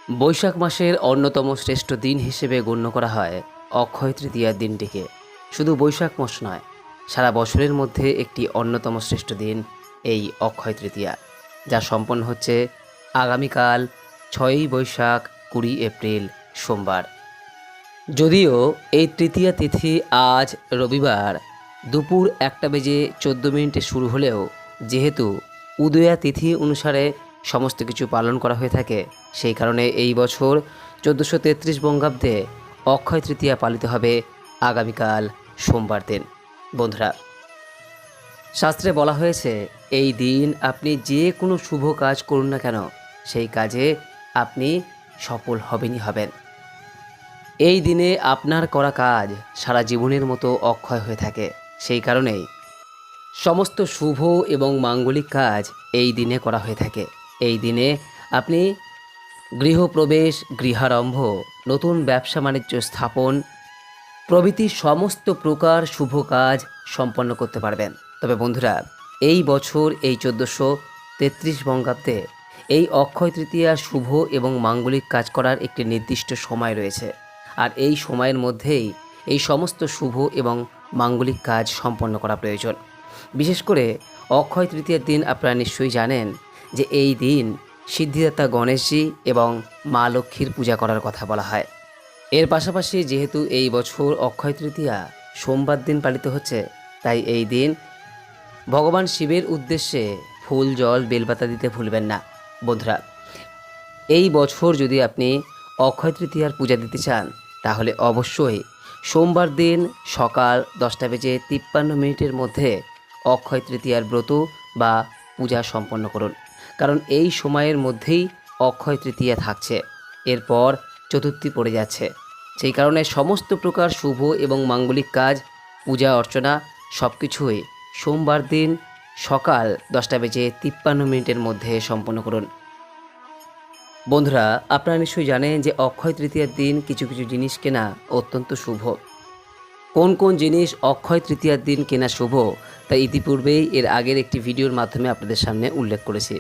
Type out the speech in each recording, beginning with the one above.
বৈশাখ মাসের অন্যতম শ্রেষ্ঠ দিন হিসেবে গণ্য করা হয় অক্ষয় তৃতীয়ার দিনটিকে। শুধু বৈশাখ মাস নয়, সারা বছরের মধ্যে একটি অন্যতম শ্রেষ্ঠ দিন এই অক্ষয় তৃতীয়া, যা সম্পন্ন হচ্ছে আগামীকাল 6ই বৈশাখ 20 এপ্রিল সোমবার। যদিও এই তৃতীয়া তিথি আজ রবিবার দুপুর 1:14 শুরু হলেও যেহেতু উদয়া তিথি অনুসারে সমস্ত কিছু পালন করা হয়ে থাকে, সেই কারণে এই বছর 1433 বঙ্গাব্দে অক্ষয় তৃতীয়া পালিত হবে আগামীকাল সোমবার দিন। বন্ধুরা, শাস্ত্রে বলা হয়েছে এই দিন আপনি যে কোনো শুভ কাজ করুন না কেন, সেই কাজে আপনি সফল হবেনই হবেন। এই দিনে আপনার করা কাজ সারা জীবনের মতো অক্ষয় হয়ে থাকে। সেই কারণেই সমস্ত শুভ এবং মাঙ্গলিক কাজ এই দিনে করা হয়ে থাকে। এই দিনে আপনি গৃহপ্রবেশ, গৃহারম্ভ, নতুন ব্যবসা বাণিজ্য স্থাপন প্রভৃতি সমস্ত প্রকার শুভ কাজ সম্পন্ন করতে পারবেন। তবে বন্ধুরা, এই বছর এই 1433 বঙ্গাব্দে এই অক্ষয় তৃতীয়া শুভ এবং মাঙ্গলিক কাজ করার একটি নির্দিষ্ট সময় রয়েছে, আর এই সময়ের মধ্যেই এই সমস্ত শুভ এবং মাঙ্গলিক কাজ সম্পন্ন করা প্রয়োজন। বিশেষ করে অক্ষয় তৃতীয়ার দিন আপনারা নিশ্চয়ই জানেন যে এই দিন সিদ্ধিদাতা গণেশজি এবং মা লক্ষ্মীর পূজা করার কথা বলা হয়। এর পাশাপাশি যেহেতু এই বছর অক্ষয় তৃতীয়া সোমবার দিন পালিত হচ্ছে, তাই এই দিন ভগবান শিবের উদ্দেশ্যে ফুল, জল, বেলপাতা দিতে ভুলবেন না। বন্ধুরা, এই বছর যদি আপনি অক্ষয় তৃতীয়ার পূজা দিতে চান, তাহলে অবশ্যই সোমবার দিন সকাল 10:53 মধ্যে অক্ষয় তৃতীয়ার ব্রত বা পূজা সম্পন্ন করুন। কারণ এই সময়ের মধ্যেই অক্ষয় তৃতীয়া থাকছে, এরপর চতুর্থী পড়ে যাচ্ছে। সেই কারণে সমস্ত প্রকার শুভ এবং মাঙ্গলিক কাজ, পূজা অর্চনা সব কিছুই সোমবার দিন সকাল 10:53 মধ্যে সম্পন্ন করুন। বন্ধুরা, আপনারা নিশ্চয়ই জানেন যে অক্ষয় তৃতীয়ার দিন কিছু কিছু জিনিস কেনা অত্যন্ত শুভ। কোন কোন জিনিস অক্ষয় তৃতীয়ার দিন কেনা শুভ, তা ইতিপূর্বেই এর আগের একটি ভিডিওর মাধ্যমে আপনাদের সামনে উল্লেখ করেছি,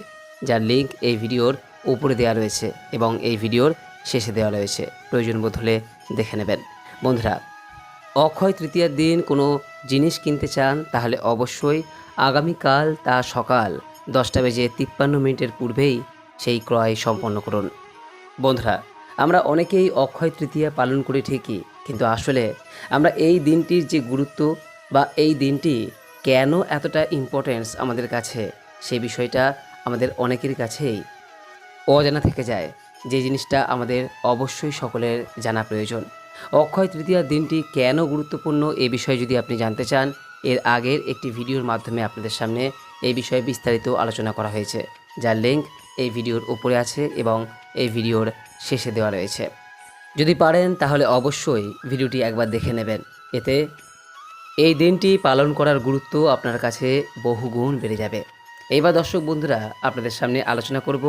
যার লিঙ্ক এই ভিডিওর উপরে দেওয়া রয়েছে এবং এই ভিডিওর শেষে দেওয়া রয়েছে। প্রয়োজন বোধ হলে দেখে নেবেন। বন্ধুরা, অক্ষয় তৃতীয়ার দিন কোনো জিনিস কিনতে চান, তাহলে অবশ্যই আগামীকাল তা সকাল 10:53 পূর্বেই সেই ক্রয় সম্পন্ন করুন। বন্ধুরা, আমরা অনেকেই অক্ষয় তৃতীয়া পালন করি ঠিকই, কিন্তু আসলে আমরা এই দিনটির যে গুরুত্ব বা এই দিনটি কেন এতটা ইম্পর্টেন্স আমাদের কাছে, সেই বিষয়টা আমাদের অনেকের কাছেই অজানা থেকে যায়, যে জিনিসটা আমাদের অবশ্যই সকলের জানা প্রয়োজন। অক্ষয় তৃতীয়ার দিনটি কেন গুরুত্বপূর্ণ, এই বিষয়ে যদি আপনি জানতে চান, এর আগের একটি ভিডিওর মাধ্যমে আপনাদের সামনে এই বিষয়ে বিস্তারিত আলোচনা করা হয়েছে, যার লিঙ্ক এই ভিডিওর উপরে আছে এবং এই ভিডিওর শেষে দেওয়া রয়েছে। যদি পারেন তাহলে অবশ্যই ভিডিওটি একবার দেখে নেবেন। এতে এই দিনটি পালন করার গুরুত্ব আপনার কাছে বহুগুণ বেড়ে যাবে। এইবার দর্শক বন্ধুরা, আপনাদের সামনে আলোচনা করব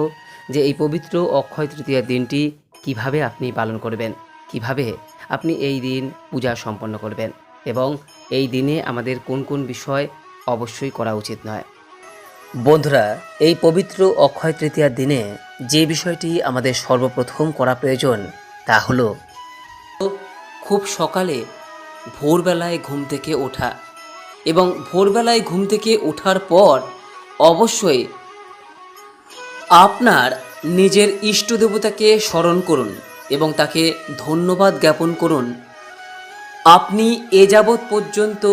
যে এই পবিত্র অক্ষয় তৃতীয়ার দিনটি কিভাবে আপনি পালন করবেন, কিভাবে আপনি এই দিন পূজা সম্পন্ন করবেন এবং এই দিনে আমাদের কোন কোন বিষয় অবশ্যই করা উচিত নয়। বন্ধুরা, এই পবিত্র অক্ষয় তৃতীয়ার দিনে যে বিষয়টি আমাদের সর্বপ্রথম করা প্রয়োজন, তা হলো খুব সকালে ভোরবেলায় ঘুম থেকে ওঠা, এবং ভোরবেলায় ঘুম থেকে ওঠার পর অবশ্যই আপনার নিজের ইষ্ট দেবতাকে স্মরণ করুন এবং তাকে ধন্যবাদ জ্ঞাপন করুন। আপনি এ যাবৎ পর্যন্ত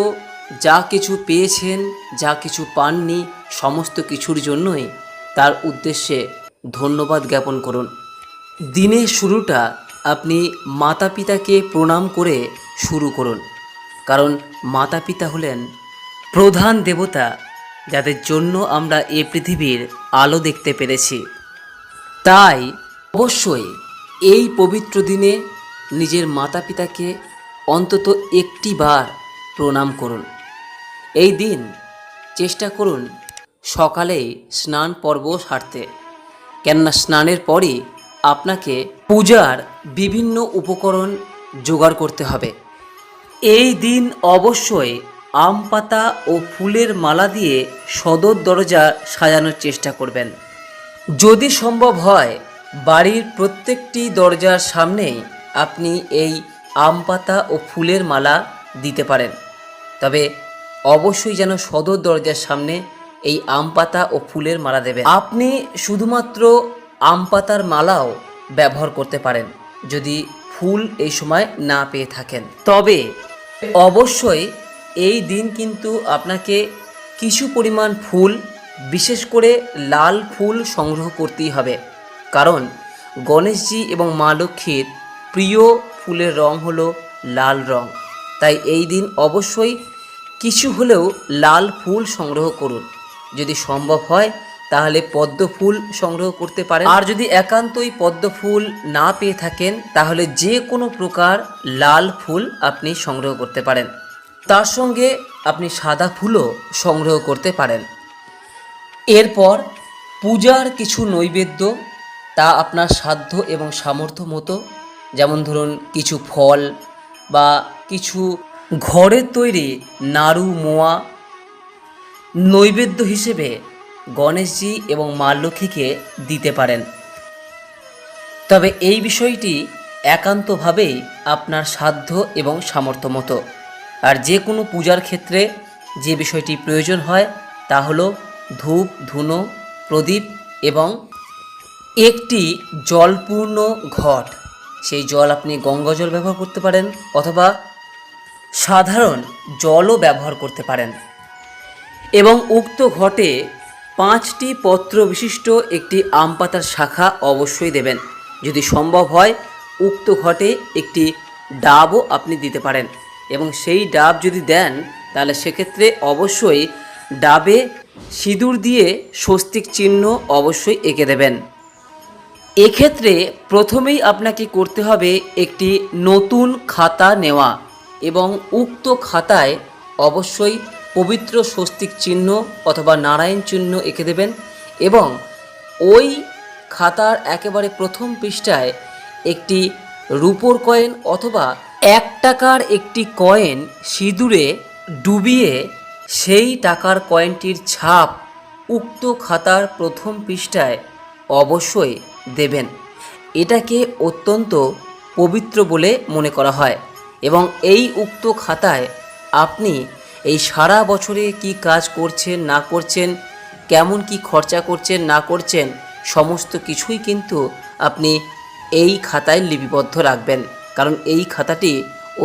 যা কিছু পেয়েছেন, যা কিছু পাননি, সমস্ত কিছুর জন্যই তার উদ্দেশ্যে ধন্যবাদ জ্ঞাপন করুন। দিনের শুরুটা আপনি মাতা পিতাকে প্রণাম করে শুরু করুন, কারণ মাতা পিতা হলেন প্রধান দেবতা, যাদের জন্য আমরা এ পৃথিবীর আলো দেখতে পেরেছি। তাই অবশ্যই এই পবিত্র দিনে নিজের মাতা পিতাকে অন্তত একটি বার প্রণাম করুন। এই দিন চেষ্টা করুন সকালেই স্নান পর্ব সারতে, কেননা স্নানের পরই আপনাকে পূজার বিভিন্ন উপকরণ জোগাড় করতে হবে। এই দিন অবশ্যই আম পাতা ও ফুলের মালা দিয়ে সদর দরজা সাজানোর চেষ্টা করবেন। যদি সম্ভব হয় বাড়ির প্রত্যেকটি দরজার সামনেই আপনি এই আম পাতা ও ফুলের মালা দিতে পারেন, তবে অবশ্যই যেন সদর দরজার সামনে এই আম পাতা ও ফুলের মালা দেবেন। আপনি শুধুমাত্র আম পাতার মালাও ব্যবহার করতে পারেন যদি ফুল এই সময় না পেয়ে থাকেন। তবে অবশ্যই এই দিন কিন্তু আপনাকে কিছু পরিমাণ ফুল, বিশেষ করে লাল ফুল সংগ্রহ করতেই হবে, কারণ গণেশজি এবং মা লক্ষ্মীর প্রিয় ফুলের রং হলো লাল রং। তাই এই দিন অবশ্যই কিছু হলেও লাল ফুল সংগ্রহ করুন। যদি সম্ভব হয় তাহলে পদ্ম ফুল সংগ্রহ করতে পারেন, আর যদি একান্তই পদ্ম ফুল না পেয়ে থাকেন তাহলে যে কোনো প্রকার লাল ফুল আপনি সংগ্রহ করতে পারেন। তার সঙ্গে আপনি সাদা ফুলও সংগ্রহ করতে পারেন। এরপর পূজার কিছু নৈবেদ্য, তা আপনার সাধ্য এবং সামর্থ্য মতো, যেমন ধরুন কিছু ফল বা কিছু ঘরের তৈরি নাড়ু মোয়া নৈবেদ্য হিসেবে গণেশজি এবং মা লক্ষ্মীকে দিতে পারেন। তবে এই বিষয়টি একান্তভাবেই আপনার সাধ্য এবং সামর্থ্য মতো। আর যে কোনো পূজার ক্ষেত্রে যে বিষয়টি প্রয়োজন হয় তা হলো ধূপ, ধুনো, প্রদীপ এবং একটি জলপূর্ণ ঘট। সেই জল আপনি গঙ্গা জল ব্যবহার করতে পারেন অথবা সাধারণ জলও ব্যবহার করতে পারেন, এবং উক্ত ঘটে 5টি পত্র বিশিষ্ট একটি আম পাতার শাখা অবশ্যই দেবেন। যদি সম্ভব হয় উক্ত ঘটে একটি ডাবও আপনি দিতে পারেন, এবং সেই ডাব যদি দেন তাহলে সেক্ষেত্রে অবশ্যই ডাবে সিঁদুর দিয়ে স্বস্তিক চিহ্ন অবশ্যই এঁকে দেবেন। এক্ষেত্রে প্রথমেই আপনাকে করতে হবে একটি নতুন খাতা নেওয়া, এবং উক্ত খাতায় অবশ্যই পবিত্র স্বস্তিক চিহ্ন অথবা নারায়ণ চিহ্ন এঁকে দেবেন, এবং ওই খাতার একেবারে প্রথম পৃষ্ঠায় একটি রূপোর কয়েন অথবা 1 টাকার একটি কয়েন সিঁদুরে ডুবিয়ে সেই টাকার কয়েনটির ছাপ উক্ত খাতার প্রথম পৃষ্ঠায় অবশ্যই দেবেন। এটাকে অত্যন্ত পবিত্র বলে মনে করা হয়, এবং এই উক্ত খাতায় আপনি এই সারা বছরে কি কাজ করছেন না করছেন, কেমন কি খরচা করছেন না করছেন, সমস্ত কিছুই কিন্তু আপনি এই খাতায় লিপিবদ্ধ রাখবেন, কারণ এই খাতাটি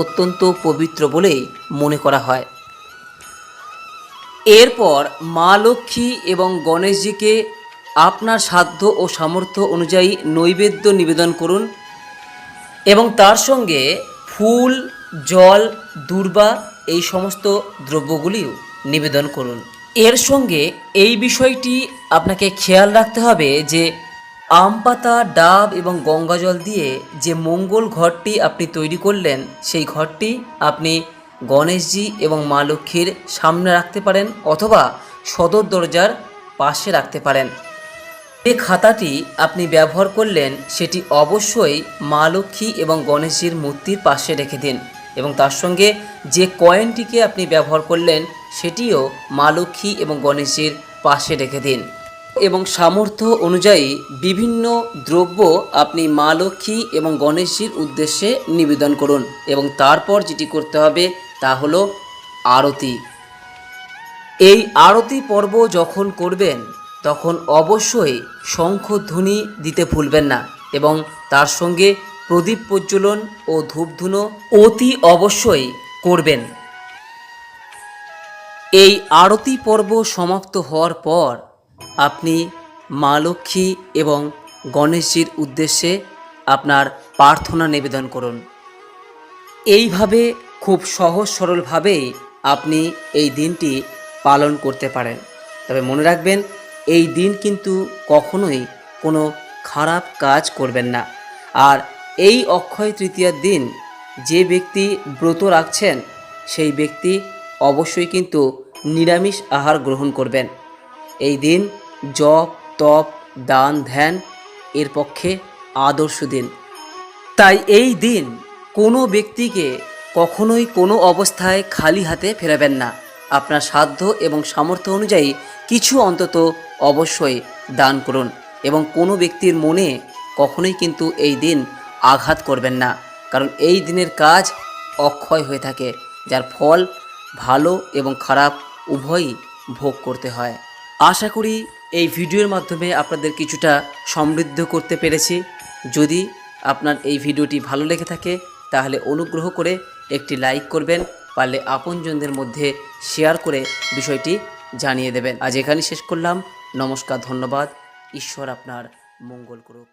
অত্যন্ত পবিত্র বলেই মনে করা হয়। এরপর মা লক্ষ্মী এবং গণেশজিকে আপনার সাধ্য ও সামর্থ্য অনুযায়ী নৈবেদ্য নিবেদন করুন, এবং তার সঙ্গে ফুল, জল, দূর্বা এই সমস্ত দ্রব্যগুলিও নিবেদন করুন। এর সঙ্গে এই বিষয়টি আপনাকে খেয়াল রাখতে হবে যে আম পাতা, ডাব এবং গঙ্গা জল দিয়ে যে মঙ্গল ঘরটি আপনি তৈরি করলেন, সেই ঘরটি আপনি গণেশজি এবং মা লক্ষ্মীর সামনে রাখতে পারেন অথবা সদর দরজার পাশে রাখতে পারেন। যে খাতাটি আপনি ব্যবহার করলেন সেটি অবশ্যই মা লক্ষ্মী এবং গণেশজির মূর্তির পাশে রেখে দিন, এবং তার সঙ্গে যে কয়েনটিকে আপনি ব্যবহার করলেন সেটিও মা লক্ষ্মী এবং গণেশজির পাশে রেখে দিন, এবং সামর্থ্য অনুযায়ী বিভিন্ন দ্রব্য আপনি মা লক্ষ্মী এবং গণেশজির উদ্দেশ্যে নিবেদন করুন। এবং তারপর যেটি করতে হবে তা হলো আরতি। এই আরতি পর্ব যখন করবেন তখন অবশ্যই শঙ্খধ্বনি দিতে ভুলবেন না, এবং তার সঙ্গে প্রদীপ প্রজ্বলন ও ধূপধুনো অতি অবশ্যই করবেন। এই আরতি পর্ব সমাপ্ত হওয়ার পর আপনি মা লক্ষ্মী এবং গণেশজির উদ্দেশ্যে আপনার প্রার্থনা নিবেদন করুন। এইভাবে খুব সহজ সরলভাবেই আপনি এই দিনটি পালন করতে পারেন। তবে মনে রাখবেন, এই দিন কিন্তু কখনোই কোনো খারাপ কাজ করবেন না। আর এই অক্ষয় তৃতীয়ার দিন যে ব্যক্তি ব্রত রাখছেন সেই ব্যক্তি অবশ্যই কিন্তু নিরামিষ আহার গ্রহণ করবেন। এই দিন জপ, তপ, দান, ধ্যান এর পক্ষে আদর্শ দিন। তাই এই দিন কোনো ব্যক্তিকে কখনোই কোনো অবস্থায় খালি হাতে ফেরাবেন না। আপনার সাধ্য এবং সামর্থ্য অনুযায়ী কিছু অন্তত অবশ্যই দান করুন, এবং কোনো ব্যক্তির মনে কখনোই কিন্তু এই দিন আঘাত করবেন না, কারণ এই দিনের কাজ অক্ষয় হয়ে থাকে, যার ফল ভালো এবং খারাপ উভয়ই ভোগ করতে হয়। আশা করি এই ভিডিওর মাধ্যমে আপনাদের কিছুটা সমৃদ্ধ করতে পেরেছি। যদি আপনার এই ভিডিওটি ভালো লেগে থাকে তাহলে অনুগ্রহ করে একটি লাইক করবেন, পারলে আপনজনদের মধ্যে শেয়ার করে বিষয়টি জানিয়ে দেবেন। আজ এখানেই শেষ করলাম। নমস্কার, ধন্যবাদ। ঈশ্বর আপনার মঙ্গল করুক।